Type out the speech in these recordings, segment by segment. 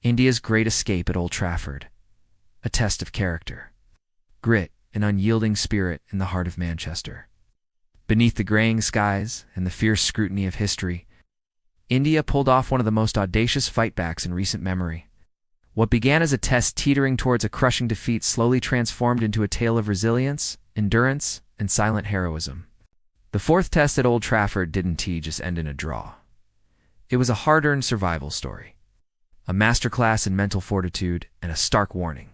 India's great escape at Old Trafford. A test of character. Grit, an unyielding spirit in the heart of Manchester. Beneath the graying skies and the fierce scrutiny of history, India pulled off one of the most audacious fightbacks in recent memory. What began as a test teetering towards a crushing defeat slowly transformed into a tale of resilience, endurance, and silent heroism. The fourth test at Old Trafford didn't just end in a draw. It was a hard-earned survival story. A masterclass in mental fortitude and a stark warning.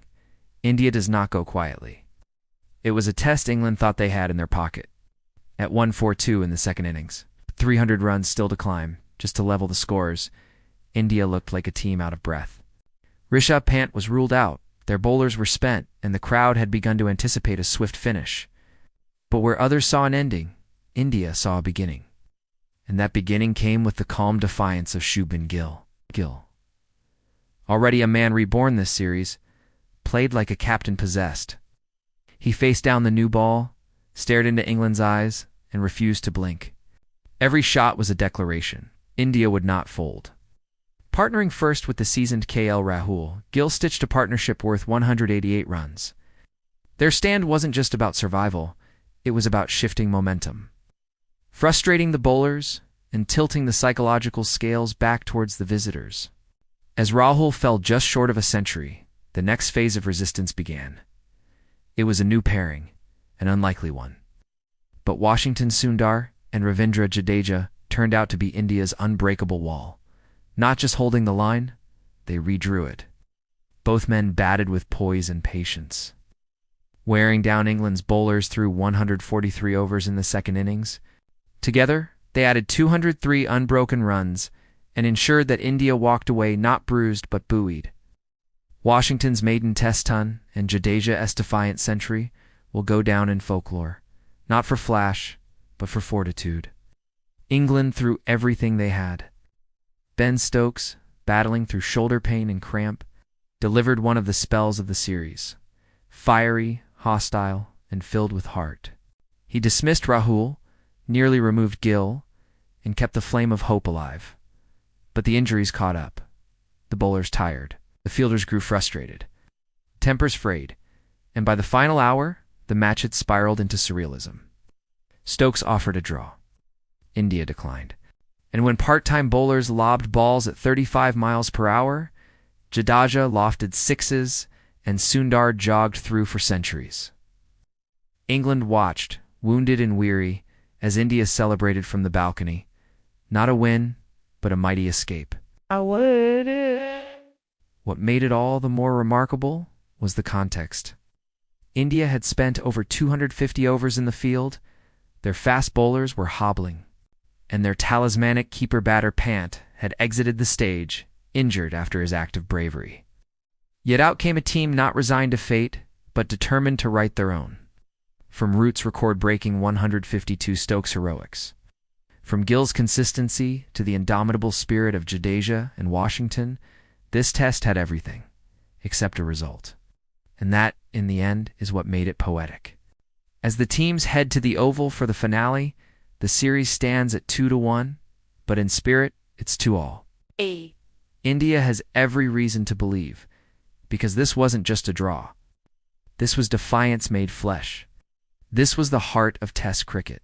India does not go quietly. It was a test England thought they had in their pocket. At 1-4-2 in the second innings, 300 runs still to climb, just to level the scores, India looked like a team out of breath. Rishabh Pant was ruled out, their bowlers were spent, and the crowd had begun to anticipate a swift finish. But where others saw an ending, India saw a beginning. And that beginning came with the calm defiance of Shubman Gill. Already a man reborn this series, played like a captain possessed. He faced down the new ball, stared into England's eyes, and refused to blink. Every shot was a declaration. India would not fold. Partnering first with the seasoned KL Rahul, Gill stitched a partnership worth 188 runs. Their stand wasn't just about survival, it was about shifting momentum. Frustrating the bowlers and tilting the psychological scales back towards the visitors. As Rahul fell just short of a century, the next phase of resistance began. It was a new pairing, an unlikely one. But Washington Sundar and Ravindra Jadeja turned out to be India's unbreakable wall. Not just holding the line, they redrew it. Both men batted with poise and patience. Wearing down England's bowlers through 143 overs in the second innings, together they added 203 unbroken runs and ensured that India walked away not bruised but buoyed. Washington's maiden test ton and Jadeja's defiant century will go down in folklore, not for flash, but for fortitude. England threw everything they had. Ben Stokes, battling through shoulder pain and cramp, delivered one of the spells of the series. Fiery, hostile, and filled with heart. He dismissed Rahul, nearly removed Gill, and kept the flame of hope alive. But the injuries caught up. The bowlers tired. The fielders grew frustrated. Tempers frayed, and by the final hour, the match had spiraled into surrealism. Stokes offered a draw. India declined. And when part-time bowlers lobbed balls at 35 miles per hour, Jadeja lofted sixes, and Sundar jogged through for centuries. England watched, wounded and weary, as India celebrated from the balcony. Not a win, but a mighty escape. What made it all the more remarkable was the context. India had spent over 250 overs in the field, their fast bowlers were hobbling, and their talismanic keeper-batter Pant had exited the stage, injured after his act of bravery. Yet out came a team not resigned to fate, but determined to right their own. From Root's record-breaking 152 Stokes heroics. From Gill's consistency to the indomitable spirit of Jadeja and Washington, this test had everything, except a result. And that, in the end, is what made it poetic. As the teams head to the Oval for the finale, the series stands at 2-1, but in spirit, it's 2-all. India has every reason to believe, because this wasn't just a draw. This was defiance made flesh. This was the heart of Test cricket.